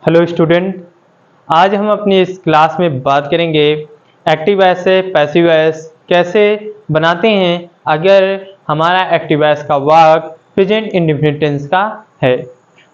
Hello student, आज हम अपनी इस क्लास में बात करेंगे एक्टिव वॉइस से पैसिव वॉइस कैसे बनाते हैं अगर हमारा एक्टिव वॉइस का वाक्य प्रेजेंट इंडेफिनिट टेंस का है।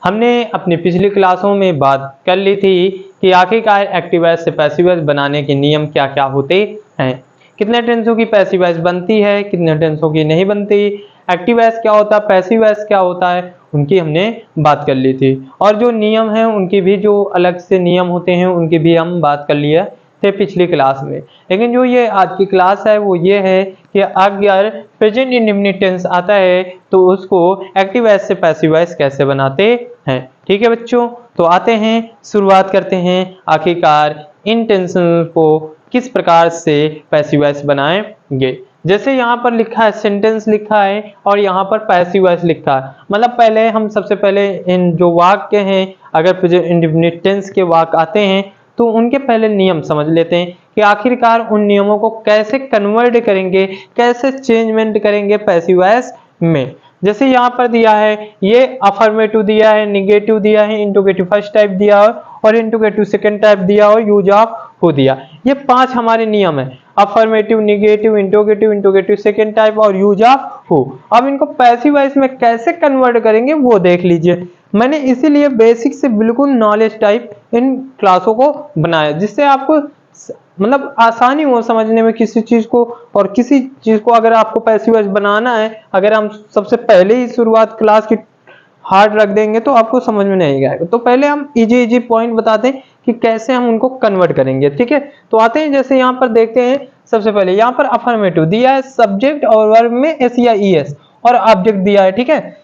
हमने अपनी पिछली क्लासों में बात कर ली थी कि आखिरकार एक्टिव वॉइस से पैसिव वॉइस बनाने के नियम क्या क्या होते हैं, कितने टेंसों की पैसिव वॉइस बनती है, कितने टेंसों की नहीं बनती, एक्टिव वॉइस क्या होता है, पैसिव वॉइस क्या होता है, उनकी हमने बात कर ली थी। और जो नियम हैं उनके भी जो अलग से नियम होते हैं उनकी भी हम बात कर लिए थे पिछली क्लास में। लेकिन जो ये आज की क्लास है वो ये है कि अगर प्रेजेंट इंडेफिनिट टेंस आता है तो उसको एक्टिव वॉइस से पैसिव वॉइस कैसे बनाते हैं। ठीक है बच्चों, तो आते हैं, शुरुआत करते हैं आखिरकार इन टेंसों को किस प्रकार से पैसिव वॉइस बनाएंगे। जैसे यहाँ पर लिखा है सेंटेंस लिखा है और यहाँ पर पैसिव वॉइस लिखा है, मतलब पहले हम सबसे पहले इन जो वाक्य हैं अगर प्रेजेंट इंडेफिनिट टेंस के वाक्य आते हैं तो उनके पहले नियम समझ लेते हैं कि आखिरकार उन नियमों को कैसे कन्वर्ट करेंगे, कैसे चेंजमेंट करेंगे पैसिव वॉइस में। जैसे यहाँ पर दिया है ये अफर्मेटिव दिया है, निगेटिव दिया है, इंट्रोगेटिव फर्स्ट टाइप दिया है और इंट्रोगेटिव सेकंड टाइप दिया और यूज ऑफ हो दिया। ये 5 हमारे नियम है, affirmative, negative, interrogative, interrogative second type और यूज ऑफ हो। अब इनको पैसिव वॉइस में कैसे कन्वर्ट करेंगे वो देख लीजिए। मैंने इसीलिए बेसिक से बिल्कुल नॉलेज टाइप इन क्लासों को बनाया जिससे आपको मतलब आसानी हो समझने में किसी चीज को, और किसी चीज को अगर आपको पैसिव वॉइस बनाना है, अगर हम सबसे पहले ही शुरुआत क्लास की हार्ड रख देंगे तो आपको समझ में नहीं आएगा। तो पहले हम इजी पॉइंट बताते हैं कि कैसे हम उनको कन्वर्ट करेंगे। ठीक है, तो आते हैं, जैसे यहाँ पर देखते हैं सबसे पहले यहाँ पर अफर्मेटिव दिया है, सब्जेक्ट और वर्ब में एस या ईएस और ऑब्जेक्ट दिया है। ठीक है,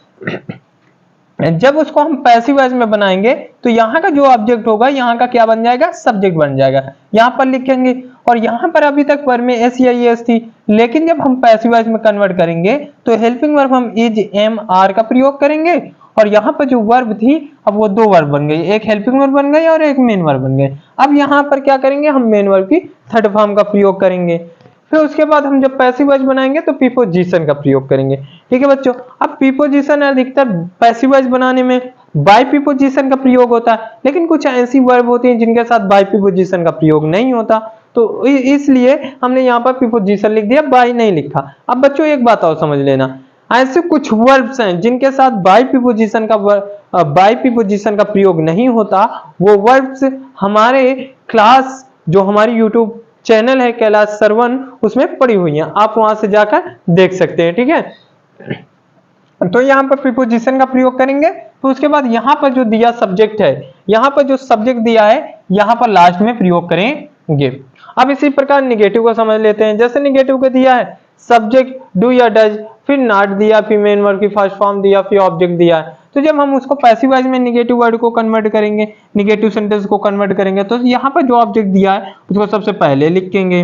जब उसको हम पैसिव वॉइस में बनाएंगे तो यहाँ का जो ऑब्जेक्ट होगा यहाँ का क्या बन जाएगा, सब्जेक्ट बन जाएगा, यहाँ पर लिखेंगे। और यहाँ पर अभी तक वर्ब में एस या ईएस थी, लेकिन जब हम पैसिव वॉइस में कन्वर्ट करेंगे तो हेल्पिंग वर्ब हम इज एम आर का प्रयोग करेंगे और यहाँ पर जो वर्ब थी अब वो 2 वर्ब बन गई, एक हेल्पिंग वर्ब बन गई और एक मेन वर्ब बन गई। अब यहाँ पर क्या करेंगे, हम मेन वर्ब की थर्ड फॉर्म का प्रयोग करेंगे। फिर उसके बाद हम जब पैसिव वॉइस बनाएंगे तो प्रीपोजिशन का प्रयोग करेंगे। ठीक है बच्चों, अब प्रीपोजिशन अधिकतर पैसिव वॉइस बनाने में बाय प्रीपोजिशन का प्रयोग होता है, लेकिन कुछ ऐसी वर्ब होती हैं जिनके साथ बाय प्रीपोजिशन का प्रयोग नहीं होता, तो इसलिए हमने यहाँ पर प्रीपोजिशन लिख दिया, बाय नहीं लिखा। अब बच्चों एक बात और समझ लेना, ऐसे कुछ वर्ब्स हैं जिनके साथ बाय प्रीपोजिशन का प्रयोग नहीं होता। वो वर्ब्स हमारे क्लास जो हमारी यूट्यूब चैनल है कैलाश सरवन उसमें पड़ी हुई हैं, आप वहां से जाकर देख सकते हैं। ठीक है, तो यहाँ पर प्रीपोजिशन का प्रयोग करेंगे। तो उसके बाद यहाँ पर जो दिया सब्जेक्ट है, यहाँ पर जो सब्जेक्ट दिया है यहाँ पर लास्ट में प्रयोग करेंगे। अब इसी प्रकार निगेटिव को समझ लेते हैं। जैसे निगेटिव को दिया है सब्जेक्ट डू या डज, फिर नॉट दिया, फिर मेन वर्ब की फर्स्ट फॉर्म दिया, फिर ऑब्जेक्ट दिया है। तो जब हम उसको पैसिव वॉइस में निगेटिव वर्ड को कन्वर्ट करेंगे, निगेटिव सेंटेंस को कन्वर्ट करेंगे, तो यहाँ पर जो ऑब्जेक्ट दिया है उसको सबसे पहले लिखेंगे।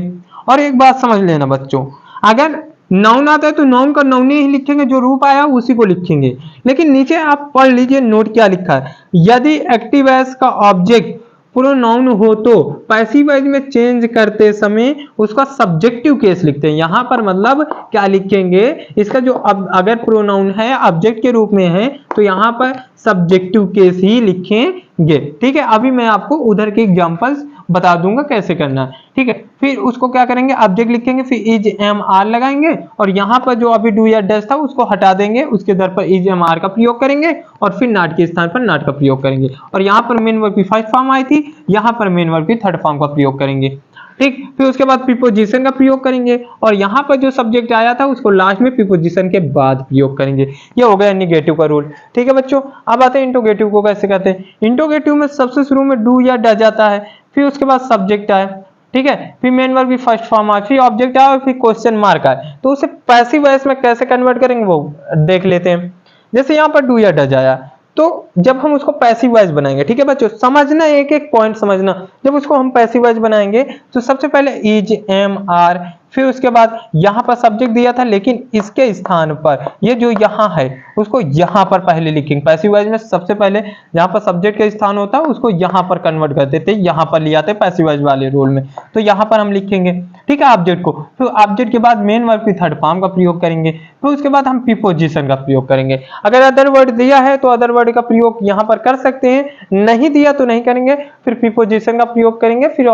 और एक बात समझ लेना बच्चों, अगर नाउन आता है तो नाउन का नाउन ही लिखेंगे, जो रूप आया उसी को लिखेंगे। लेकिन नीचे आप पढ़ लीजिए नोट क्या लिखा है, यदि एक्टिव वॉइस का ऑब्जेक्ट प्रोनाउन हो तो पैसिव वॉइस में चेंज करते समय उसका सब्जेक्टिव केस लिखते हैं। यहां पर मतलब क्या लिखेंगे, इसका जो अगर प्रोनाउन है ऑब्जेक्ट के रूप में है तो यहां पर सब्जेक्टिव केस ही लिखेंगे। ठीक है, अभी मैं आपको उधर के एग्जांपल्स बता दूंगा कैसे करना है। ठीक है, फिर उसको क्या करेंगे, ऑब्जेक्ट लिखेंगे, फिर इज एम आर लगाएंगे और यहाँ पर जो अभी डू या डज था उसको हटा देंगे, उसके दर पर इज एम आर का प्रयोग करेंगे और फिर नॉट के स्थान पर नॉट का प्रयोग करेंगे। और यहाँ पर मेन वर्ब की फर्स्ट फॉर्म आई थी, यहाँ पर मेन वर्ब की थर्ड फॉर्म का प्रयोग करेंगे। ठीक, फिर उसके बाद प्रीपोजिशन का प्रयोग करेंगे और यहाँ पर जो सब्जेक्ट आया था उसको लास्ट में प्रीपोजिशन के बाद प्रयोग करेंगे। ये हो गया निगेटिव का रूल। ठीक है बच्चों, अब आते हैं इंट्रोगेटिव को कैसे करते हैं। इंट्रोगेटिव में सबसे शुरू में डू या डज आता है, फिर उसके बाद सब्जेक्ट आए, ठीक है, फिर मेन वर्ब की फर्स्ट फॉर्म आए, फिर ऑब्जेक्ट आए और फिर क्वेश्चन मार्क आए। तो उसे पैसिव वॉइस में कैसे कन्वर्ट करेंगे वो देख लेते हैं। जैसे यहाँ पर डू या डज आया, तो जब हम उसको पैसिव वॉइस बनाएंगे, ठीक है बच्चों, समझना एक एक पॉइंट समझना, जब उसको हम पैसिव वॉइस बनाएंगे तो सबसे पहले इज एम आर, फिर उसके बाद यहाँ पर सब्जेक्ट दिया था, लेकिन इसके स्थान पर ये जो यहाँ है उसको यहाँ पर पहले लिखेंगे। पैसिव वॉइस में सबसे पहले जहाँ पर सब्जेक्ट का स्थान होता है उसको यहाँ पर कन्वर्ट कर देते, यहाँ पर ले आते पैसिव वॉइस वाले रोल में, तो यहाँ पर हम लिखेंगे, ठीक है, ऑब्जेक्ट को। फिर ऑब्जेक्ट के बाद मेन वर्ब की थर्ड फॉर्म का प्रयोग करेंगे, फिर उसके बाद हम प्रीपोजिशन का प्रयोग करेंगे। अगर अदर वर्ड दिया है तो अदर वर्ड का प्रयोग यहाँ पर कर सकते हैं, नहीं दिया तो नहीं करेंगे, फिर प्रीपोजिशन का प्रयोग करेंगे। फिर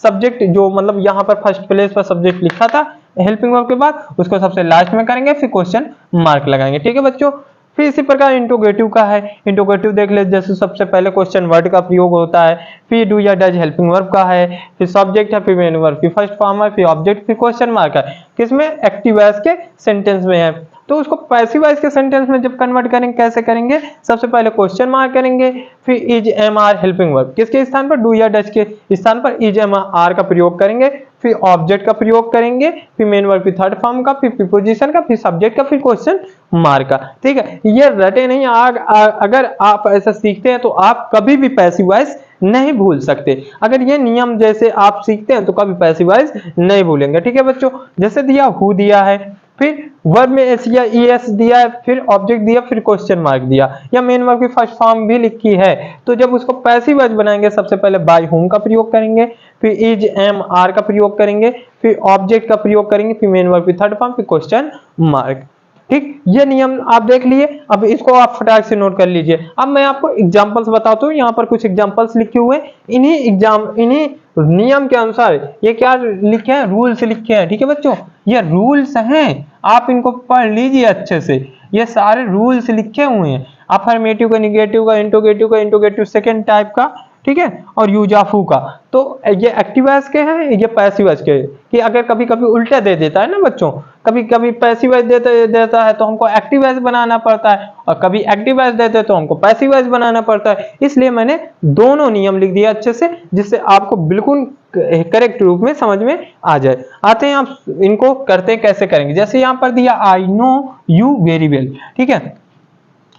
सब्जेक्ट जो मतलब यहाँ पर फर्स्ट प्लेस पर सब्जेक्ट लिखा था हेल्पिंग वर्ब के बाद उसको सबसे लास्ट में करेंगे, फिर क्वेश्चन मार्क लगाएंगे, ठीक है बच्चों। फिर इसी प्रकार इंट्रोगेटिव का है, इंट्रोगेटिव देख ले, जैसे सबसे पहले क्वेश्चन वर्ड का प्रयोग होता है, फिर डू या डज हेल्पिंग वर्ब का है, फिर सब्जेक्ट है, फिर मेन वर्ब, फिर फर्स्ट फॉर्म है, फिर ऑब्जेक्ट, फिर क्वेश्चन मार्क है, किसमें, एक्टिव वॉइस के सेंटेंस में है। तो उसको पैसिव वॉइस के सेंटेंस में जब कन्वर्ट करेंगे कैसे करेंगे, सबसे पहले क्वेश्चन मार्क करेंगे, फिर is am are helping verb किसके स्थान पर, डू या डज के स्थान पर इज एम आर का प्रयोग करेंगे, फिर ऑब्जेक्ट का प्रयोग करेंगे, फिर मेन वर्ब की थर्ड फॉर्म का, फिर प्रीपोजिशन का, फिर सब्जेक्ट का, फिर क्वेश्चन मार्क का, ठीक है। ये रटे नहीं, अगर आप ऐसा सीखते हैं तो आप कभी भी पैसिव वॉइस नहीं भूल सकते। अगर ये नियम जैसे आप सीखते हैं तो कभी पैसिव वॉइस नहीं भूलेंगे, ठीक है बच्चों। जैसे दिया हु दिया है, फिर वर्ब में एस या ईएस दिया है, फिर ऑब्जेक्ट दिया, फिर क्वेश्चन मार्क दिया, या मेन वर्ब की फर्स्ट फॉर्म भी लिखी है, तो जब उसको पैसिव वॉइस बनाएंगे सबसे पहले बाय होम का प्रयोग करेंगे, फिर इज एम आर का प्रयोग करेंगे, फिर ऑब्जेक्ट का प्रयोग करेंगे, फिर मेन वर्ब की थर्ड फॉर्म, फिर क्वेश्चन मार्क, ठीक। ये नियम आप देख लिए, अब इसको आप फटाक से नोट कर लीजिए। अब मैं आपको एग्जांपल्स बताता हूँ, यहाँ पर कुछ एग्जांपल्स लिखे हुए, इन्हीं नियम के अनुसार ये क्या लिखे हैं, रूल्स लिखे हैं, ठीक है बच्चों, ये रूल्स हैं, आप इनको पढ़ लीजिए अच्छे से। ये सारे रूल्स लिखे हुए हैं, अफर्मेटिव का, निगेटिव का, इंट्रोगेटिव सेकंड टाइप का, ठीक है, और यूज ऑफ हु का। तो ये एक्टिव वॉइस के हैं, ये पैसिव वॉइस के, कि अगर कभी कभी उल्टा दे देता है ना बच्चों, कभी कभी पैसिव वॉइस देता है तो हमको एक्टिव वॉइस बनाना पड़ता है, और कभी एक्टिव वॉइस देते हैं तो हमको पैसिव वॉइस बनाना पड़ता है। इसलिए मैंने दोनों नियम लिख दिया अच्छे से, जिससे आपको बिल्कुल करेक्ट रूप में समझ में आ जाए। आते हैं आप इनको करते हैं, कैसे करेंगे। जैसे यहाँ पर दिया I know you very well, ठीक है,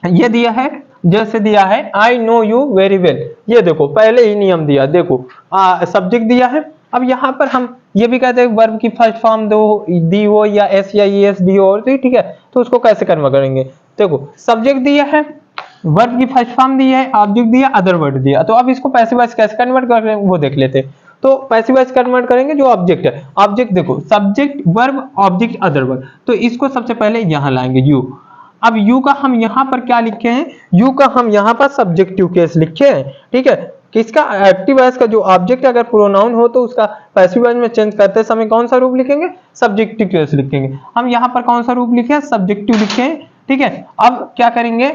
ये दिया है, जैसे दिया है I know you very well, ये देखो पहले ही नियम दिया, देखो सब्जेक्ट दिया है। अब यहाँ पर हम ये भी कहते हैं वर्ब की फर्स्ट फॉर्म दी हो या एस या ई एस दी हो, ठीक है, तो उसको कैसे कन्वर्ट करेंगे। देखो सब्जेक्ट दिया है, वर्ब की फर्स्ट फॉर्म दी है, ऑब्जेक्ट दिया, अदर वर्ड दिया, तो अब इसको पैसिव वॉइस कैसे कन्वर्ट कर रहे हैं वो देख लेते हैं। तो पैसिव वॉइस कन्वर्ट करेंगे, जो ऑब्जेक्ट है, ऑब्जेक्ट देखो subject verb object other word, तो इसको सबसे पहले यहाँ लाएंगे यू। अब यू का हम यहाँ पर क्या लिखे हैं, यू का हम यहाँ पर सब्जेक्टिव केस लिखे हैं, ठीक है। किसका, एक्टिव वॉइस का जो ऑब्जेक्ट अगर प्रोनाउन हो तो उसका पैसिव वॉइस में चेंज करते समय कौन सा रूप लिखेंगे, सब्जेक्टिव केस लिखेंगे। हम यहाँ पर कौन सा रूप लिखे हैं, सब्जेक्टिव लिखे हैं, ठीक है। अब क्या करेंगे,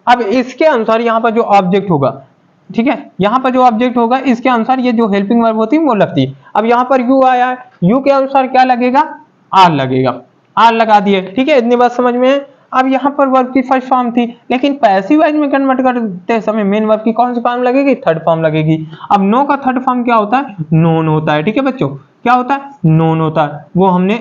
अब इसके अनुसार यहाँ पर जो ऑब्जेक्ट होगा, ठीक है, यहाँ पर जो ऑब्जेक्ट होगा इसके अनुसार ये जो हेल्पिंग वर्ब होती है वो लगती है। अब यहाँ पर यू आया है, यू के अनुसार क्या लगेगा, आर लगेगा, आर लगा दिए, ठीक है, इतनी बात समझ में है। अब यहाँ पर वर्ब की फर्स्ट फॉर्म थी, लेकिन पैसिव वॉइस में कन्वर्ट करते समय मेन वर्ब की कौन सी फॉर्म लगेगी, थर्ड फॉर्म लगेगी। अब नो का थर्ड फॉर्म क्या होता है, नोन होता है, ठीक है बच्चों, क्या होता है, नोन होता है, वो हमने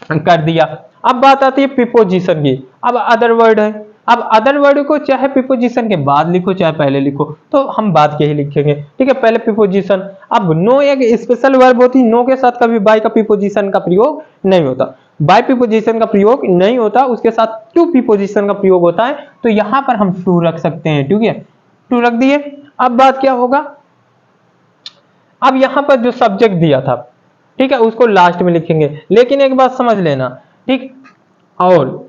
कर दिया। अब बात आती है प्रीपोजिशन की। अब अदर वर्ड है, अब अदर वर्ड को चाहे प्रीपोजिशन के बाद लिखो चाहे पहले लिखो, तो हम बाद के ही लिखेंगे, ठीक है, पहले प्रीपोजिशन। अब नो एक स्पेशल वर्ब होती, नो के साथ कभी बाय का प्रीपोजिशन का प्रयोग नहीं होता, बाय प्रीपोजिशन का प्रयोग नहीं होता, उसके साथ टू प्रीपोजिशन का प्रयोग होता है। तो यहां पर हम टू रख सकते हैं, ठीक है, टू रख दिए। अब बात क्या होगा, अब यहां पर जो सब्जेक्ट दिया था, ठीक है, उसको लास्ट में लिखेंगे। लेकिन एक बात समझ लेना, ठीक, और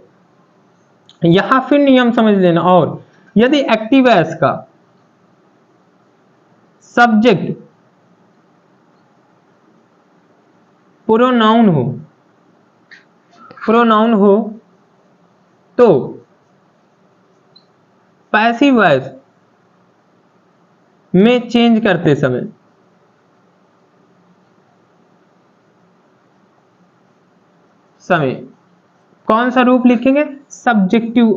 यहां फिर नियम समझ लेना, और यदि एक्टिव वॉइस का सब्जेक्ट प्रोनाउन हो तो पैसिव वॉइस में चेंज करते समय कौन सा रूप लिखेंगे, सब्जेक्टिव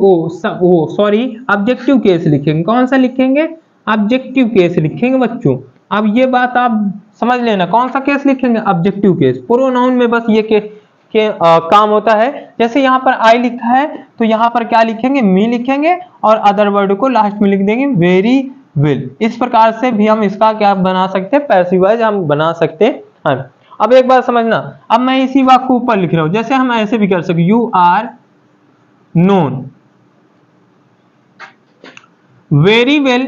ऑब्जेक्टिव केस लिखेंगे। कौन सा लिखेंगे, ऑब्जेक्टिव केस लिखेंगे बच्चों। अब ये बात आप समझ लेना, कौन सा केस लिखेंगे, ऑब्जेक्टिव केस। प्रोनाउन में बस ये काम होता है। जैसे यहाँ पर आई लिखा है तो यहाँ पर क्या लिखेंगे, मी लिखेंगे, और अदर वर्ड को लास्ट में लिख देंगे, वेरी वेल। इस प्रकार से भी हम इसका क्या बना सकते हैं, पैसिव वॉइस हम बना सकते हैं। अब एक बात समझना, अब मैं इसी वाक्य को ऊपर लिख रहा हूं, जैसे हम ऐसे भी कर सकते, you are known very well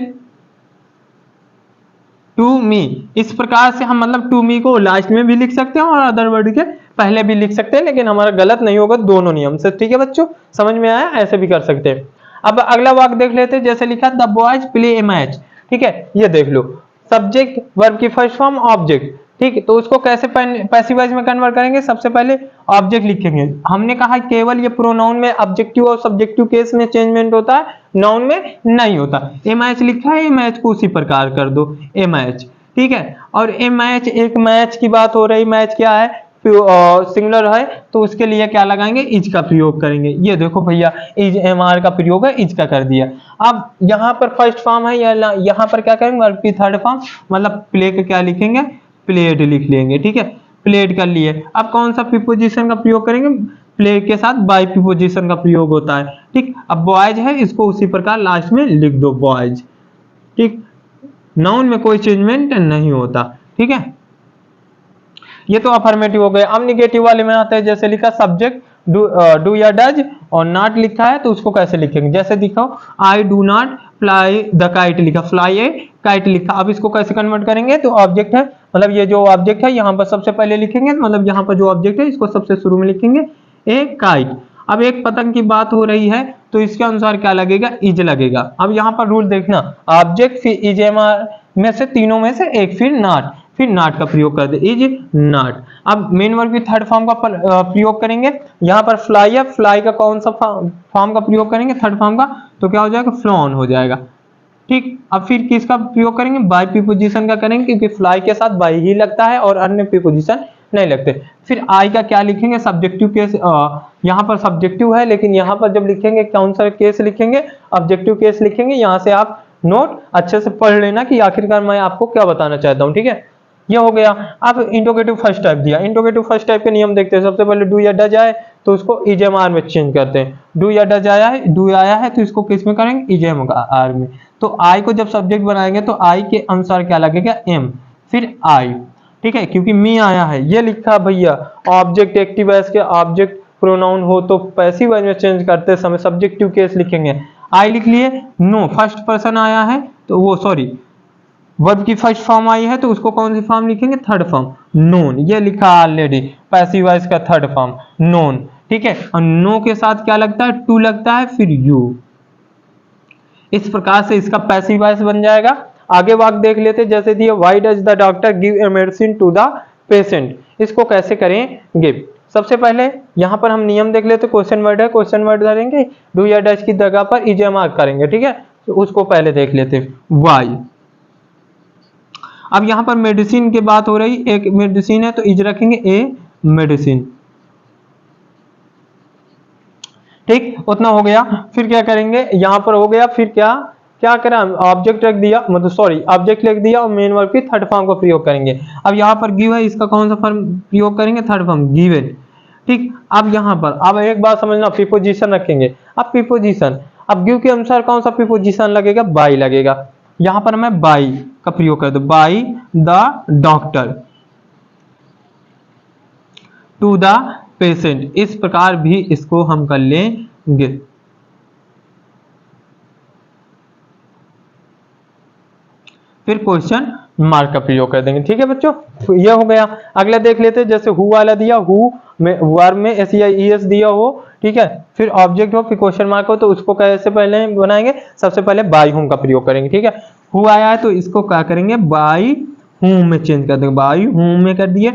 to me. इस प्रकार से हम मतलब टू मी को लास्ट में भी लिख सकते हैं और अदर वर्ड के पहले भी लिख सकते हैं, लेकिन हमारा गलत नहीं होगा दोनों नियम से। ठीक है बच्चों, समझ में आया? ऐसे भी कर सकते हैं। अब अगला वाक्य देख लेते हैं, जैसे लिखा the boys play A match. ठीक है, ये देख लो, सब्जेक्ट वर्ब की फर्स्ट फॉर्म ऑब्जेक्ट। ठीक है, तो उसको कैसे पैसिव वॉइस में कन्वर्ट करेंगे? सबसे पहले ऑब्जेक्ट लिखेंगे। हमने कहा केवल ये प्रोनाउन में ऑब्जेक्टिव और सब्जेक्टिव केस में चेंजमेंट होता है, नाउन में नहीं होता। ए मैच लिखा है, ए मैच को उसी प्रकार कर दो, ए मैच। ठीक है, और ए मैच, एक मैच की बात हो रही, मैच क्या है? सिंगुलर है, तो उसके लिए क्या लगाएंगे? इज का प्रयोग करेंगे। ये देखो भैया, इज एम आर का प्रयोग है, इज का कर दिया। अब यहाँ पर फर्स्ट फॉर्म है, या यहाँ पर क्या करेंगे? वर्ब की थर्ड फॉर्म, मतलब प्ले का क्या लिखेंगे? प्लेड लिख लेंगे। ठीक है, प्लेड कर लिए। अब कौन सा प्रीपोजिशन का प्रयोग करेंगे? प्ले के साथ बाय प्रीपोजिशन का प्रयोग होता है। ठीक, अब बॉयज है, इसको उसी प्रकार लास्ट में लिख दो, बॉयज। ठीक, नाउन में कोई चेंजमेंट नहीं होता। ठीक है, ये तो अफर्मेटिव हो गए। अब निगेटिव वाले में आते हैं, जैसे लिखा सब्जेक्ट डू या डज और नॉट लिखा है, तो उसको कैसे लिखेंगे? जैसे दिखाओ, I do not fly the kite लिखा, फ्लाई ए काइट लिखा। अब इसको कैसे कन्वर्ट करेंगे? तो ऑब्जेक्ट है, मतलब ये जो ऑब्जेक्ट है यहाँ पर सबसे पहले लिखेंगे, मतलब यहाँ पर जो ऑब्जेक्ट है इसको सबसे शुरू में लिखेंगे, ए काइट। अब एक पतंग की बात हो रही है, तो इसके अनुसार क्या लगेगा? इज लगेगा। अब यहाँ पर रूल देखना, ऑब्जेक्ट फिर इज एम आर में से तीनों में से एक, फिर नॉट का प्रयोग कर दे, इज नॉट। अब मेन वर्ब की थर्ड फॉर्म का प्रयोग करेंगे। यहाँ पर फ्लाई है, फ्लाई का कौन सा फॉर्म का प्रयोग करेंगे? थर्ड फॉर्म का, तो क्या हो जाएगा? फ्लॉन हो जाएगा। ठीक, अब फिर किसका प्रयोग करेंगे? बाय प्रीपोजिशन का करेंगे, क्योंकि फ्लाई के साथ बाय ही लगता है और अन्य प्रीपोजिशन नहीं लगते। फिर आई का क्या लिखेंगे? सब्जेक्टिव केस, यहाँ पर सब्जेक्टिव है, लेकिन यहाँ पर जब लिखेंगे कौन सा केस लिखेंगे? ऑब्जेक्टिव केस लिखेंगे। यहाँ से आप नोट अच्छे से पढ़ लेना कि आखिरकार मैं आपको क्या बताना चाहता हूँ। ठीक है, ये हो गया। अब इंट्रोगेटिव फर्स्ट टाइप दिया, इंट्रोगेटिव फर्स्ट टाइप के नियम देखते हैं। सबसे पहले डू या डज आए तो उसको इजेएमआर में चेंज करते हैं। डू या डज आया है, डू आया है, तो इसको किस में करेंगे? इजेएमआर में। तो आई को जब सब्जेक्ट बनाएंगे तो आई के अनुसार क्या लगेगा? एम, फिर आई। ठीक है, क्योंकि मी आया है, ये लिखा भैया ऑब्जेक्ट एक्टिव वॉइस के ऑब्जेक्ट प्रोनाउन हो तो पैसिव वॉइस में चेंज करते समय सब्जेक्टिव केस लिखेंगे। आई लिख लिए, नो फर्स्ट पर्सन आया है तो वो सॉरी वर्ब की फर्स्ट फॉर्म आई है तो उसको कौन सी फॉर्म लिखेंगे? Third form, known. ये लिखा ऑलरेडी, पैसिव वॉइस का थर्ड फॉर्म नोन। ठीक है, और नो के साथ क्या लगता है? टू लगता है, फिर यू। इस प्रकार से इसका पैसिव वॉइस बन जाएगा। आगे वाक्य देख लेते, जैसे दिए why does the doctor give a medicine to the patient. इसको कैसे करेंगे? सबसे पहले यहाँ पर हम नियम देख लेते, क्वेश्चन वर्ड है, क्वेश्चन वर्ड डालेंगे, डू या डज की जगह पर इजेएमआर करेंगे। ठीक है, तो उसको पहले देख लेते, व्हाई। अब यहाँ पर मेडिसिन की बात हो रही, एक मेडिसिन है तो इज रखेंगे, ए मेडिसिन। ठीक, उतना हो गया। फिर क्या करेंगे? यहाँ पर हो गया, फिर क्या क्या करा? ऑब्जेक्ट रख दिया, मतलब सॉरी ऑब्जेक्ट लिख दिया और मेन वर्ब की थर्ड फॉर्म का प्रयोग करेंगे। अब यहाँ पर गिव है, इसका कौन सा फॉर्म प्रयोग करेंगे? Third form, given. ठीक, अब यहाँ पर अब एक बात समझना, प्रीपोजिशन रखेंगे। अब प्रीपोजिशन, अब गिव के अनुसार कौन सा प्रीपोजिशन लगेगा? बाई लगेगा। यहाँ पर मैं बाई का प्रयोग कर दो, by the doctor to the patient. इस प्रकार भी इसको हम कर लेंगे। फिर क्वेश्चन मार्क का प्रयोग कर देंगे। ठीक है बच्चों, ये हो गया। अगला देख लेते हैं, जैसे हु वाला दिया, हु में वर्ब में एस या ई एस दिया हो, ठीक है, फिर ऑब्जेक्ट हो, फिर क्वेश्चन मार्क हो, तो उसको कैसे पहले बनाएंगे? सबसे पहले बाई होम का प्रयोग करेंगे। ठीक है, हु आया है तो इसको क्या करेंगे? बाई होम में चेंज कर देंगे, बाई होम में कर दिए।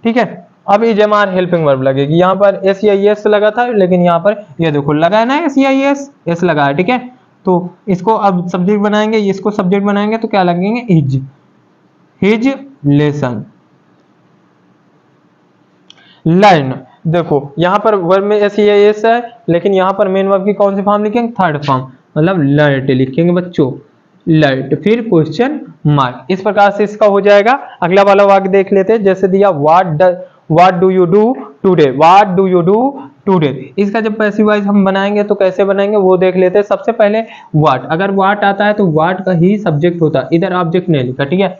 ठीक है, अब इजेएमआर हेल्पिंग वर्ब लगेगी। यहाँ पर एस या ई एस लगा था, लेकिन यहाँ पर ये देखो लगा है ना, एस या ई एस, एस लगा है। ठीक है, तो इसको अब सब्जेक्ट बनाएंगे, इसको सब्जेक्ट बनाएंगे तो क्या लगेंगे? Is, his lesson. लर्न, देखो यहाँ पर वर्ब में एस या एस है, लेकिन यहाँ पर मेन वर्ब की कौन सी फॉर्म लिखेंगे? थर्ड फॉर्म, मतलब लर्ट लिखेंगे बच्चों, लर्ट। फिर क्वेश्चन मार्क। इस प्रकार से इसका हो जाएगा। अगला वाला वाक्य देख लेते हैं, जैसे दिया what do you do today, what do you do today. इसका जब पैसिव वॉइस हम बनाएंगे तो कैसे बनाएंगे वो देख लेते हैं। सबसे पहले व्हाट, अगर व्हाट आता है तो व्हाट का ही सब्जेक्ट होता है, इधर ऑब्जेक्ट नहीं लिखा। ठीक है,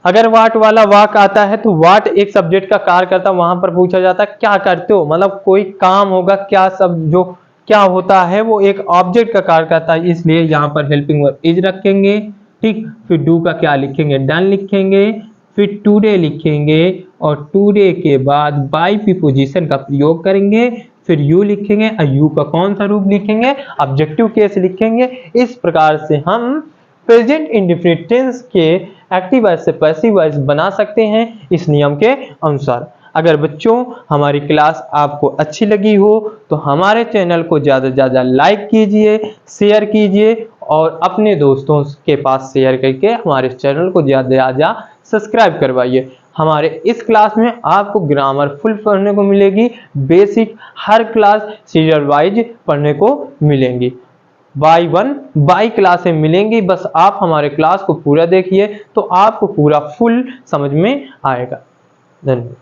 अगर वाट वाला वाक आता है तो वाट एक सब्जेक्ट का कार्य करता है, वहां पर पूछा जाता है क्या करते हो, मतलब कोई काम होगा, क्या सब जो क्या होता है वो एक ऑब्जेक्ट का कार्य करता है, इसलिए यहाँ पर हेल्पिंग वर्ब इज रखेंगे। ठीक, फिर डू का क्या लिखेंगे, डन लिखेंगे, फिर टुडे लिखेंगे और टुडे के बाद बाय प्रीपोजिशन का प्रयोग करेंगे, फिर यू लिखेंगे और यू का कौन सा रूप लिखेंगे, ऑब्जेक्टिव केस लिखेंगे। इस प्रकार से हम प्रेजेंट इंडेफिनिट टेंस के एक्टिव वॉइस से पैसिव वॉइस बना सकते हैं इस नियम के अनुसार। अगर बच्चों हमारी क्लास आपको अच्छी लगी हो तो हमारे चैनल को ज़्यादा से ज़्यादा लाइक कीजिए, शेयर कीजिए और अपने दोस्तों के पास शेयर करके हमारे चैनल को ज़्यादा से ज़्यादा सब्सक्राइब करवाइए। हमारे इस क्लास में आपको ग्रामर फुल पढ़ने को मिलेगी, बेसिक हर क्लास सीरियल वाइज पढ़ने को मिलेंगी, बाय वन बाय क्लासें मिलेंगी। बस आप हमारे क्लास को पूरा देखिए तो आपको पूरा फुल समझ में आएगा। धन्यवाद।